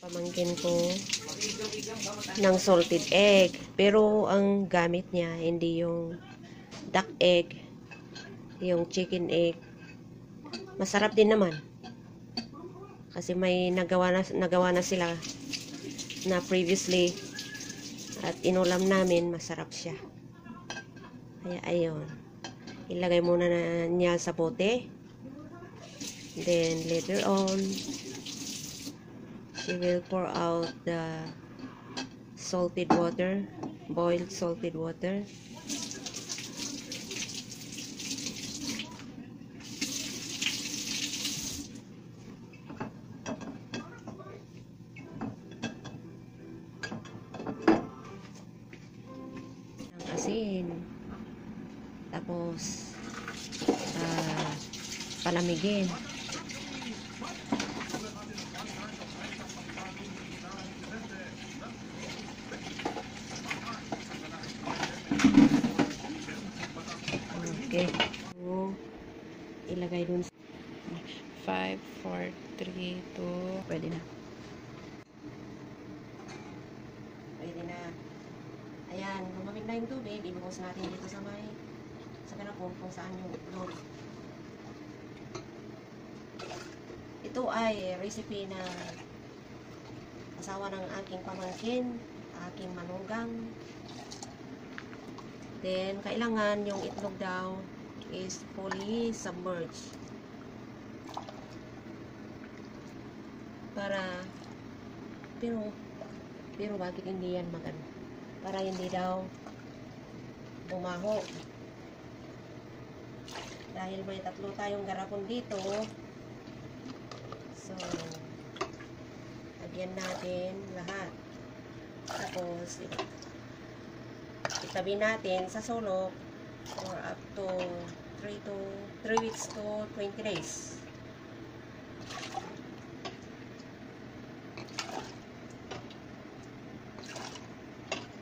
Pamangkin ko ng salted egg. Pero ang gamit niya, hindi yung duck egg, yung chicken egg. Masarap din naman. Kasi may nagawa na sila na previously at inulam namin, masarap siya. Kaya ayun. Ilagay muna na niya sa bote. Then later on, she will pour out the salted water, boiled salted water. Ang asin. Tapos palamigin. Okay. So, ilagay dun. 5, 4, 3, 2. Pwede na. Pwede na. Ayan, lumamig na yung tubig. Ibuhos natin dito sa kanapong kung saan yung itlog. Ito ay recipe na asawa ng aking pamangkin, aking manugang. Then, kailangan yung itlog daw is fully submerged. Pero bakit hindi yan magano? Para hindi daw bumaho. Dahil may 3 tayong garapon dito. So, lagyan natin lahat. Tapos, itabi natin sa sulok for up to 3 weeks to 20 days.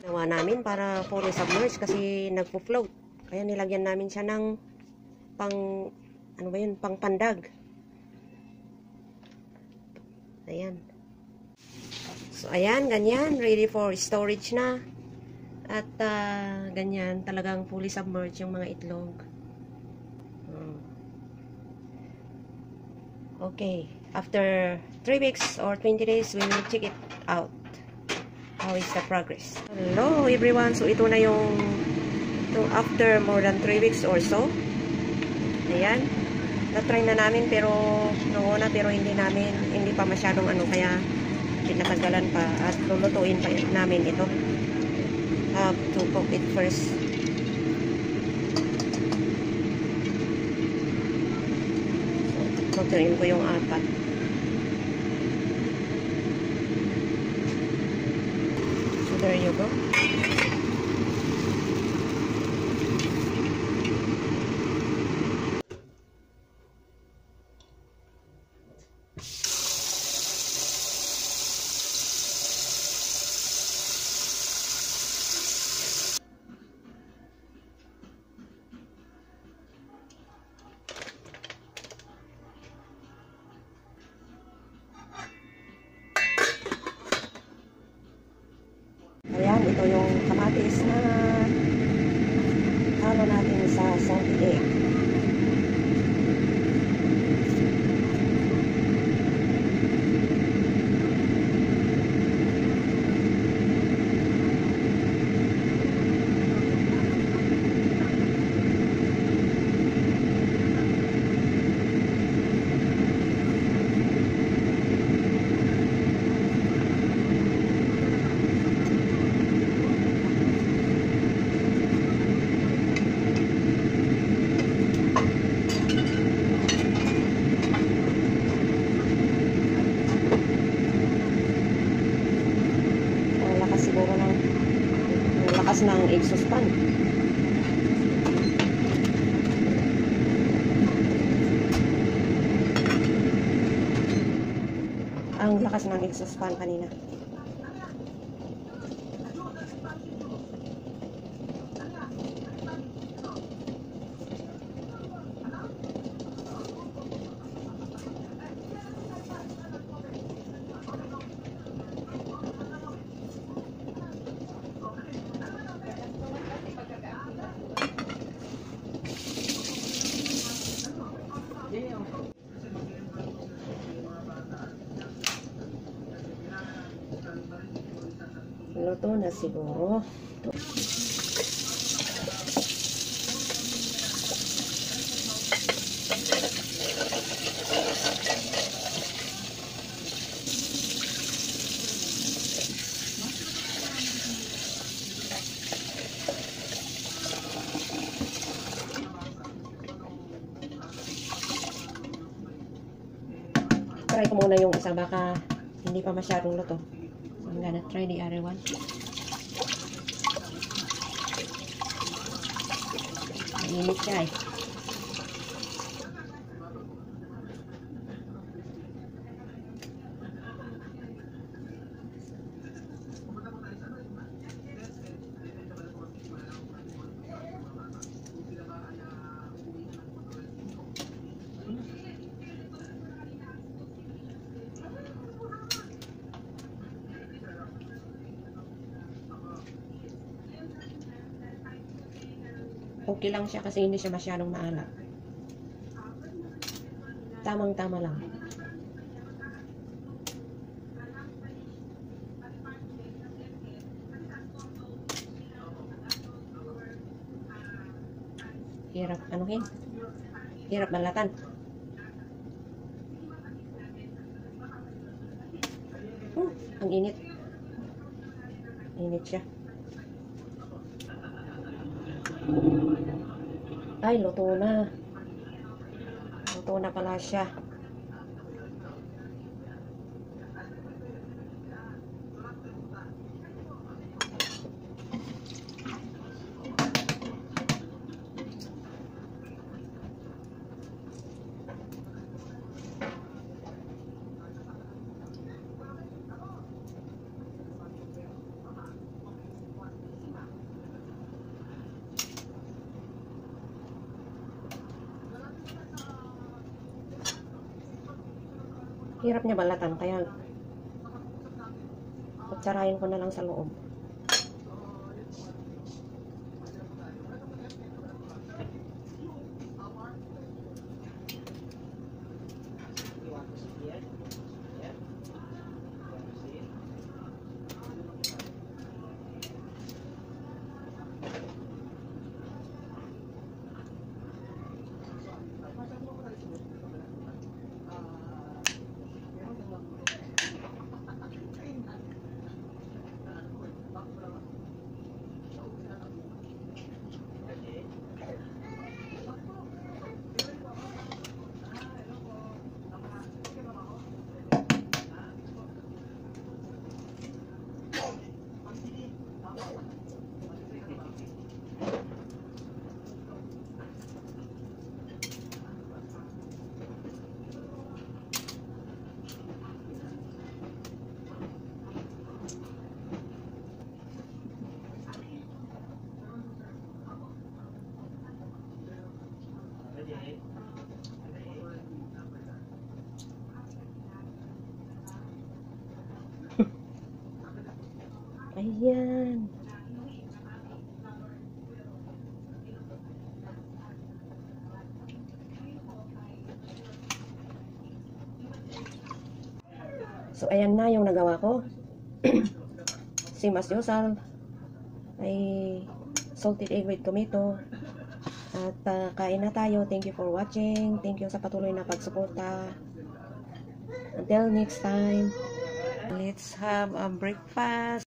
Ginawa namin para fully submerged kasi nagpo-float. Kaya nilagyan namin siya ng pang pandag. Ayan. So, ayan, ganyan. Ready for storage na. At, ganyan. Talagang fully submerged yung mga itlog. Okay. After 3 weeks or 20 days, we will check it out. How is the progress? Hello, everyone. So, ito na yung after more than 3 weeks or so. Ayan. Na-try na namin pero hindi pa masyadong kaya pinatagalan pa at lulutuin pa namin ito. Have to cook it first. So, lutuin ko yung 4. So, there you go. Ayan, ito yung kamatis na halo natin sa salted egg. Ng exhaust fan. Ang lakas ng exhaust fan kanina. Luto na siguro. Try ko muna yung isa, baka hindi pa masyadong luto. So, I'm gonna try the other one. Mainit siya eh. Okay lang siya kasi hindi siya masyadong maalat. Tamang-tama lang. Hirap anuhin. Hirap balatan. Ang init. Init siya. Ay, luto na. Luto na pala siya. Hirap niya balatan, kaya kutsarahin ko na lang sa loob. Ayan. So, ayan na yung nagawa ko. Same as usual. Ay salted egg with tomato. At kain na tayo. Thank you for watching. Thank you sa patuloy na pagsuporta. Until next time. Let's have a breakfast.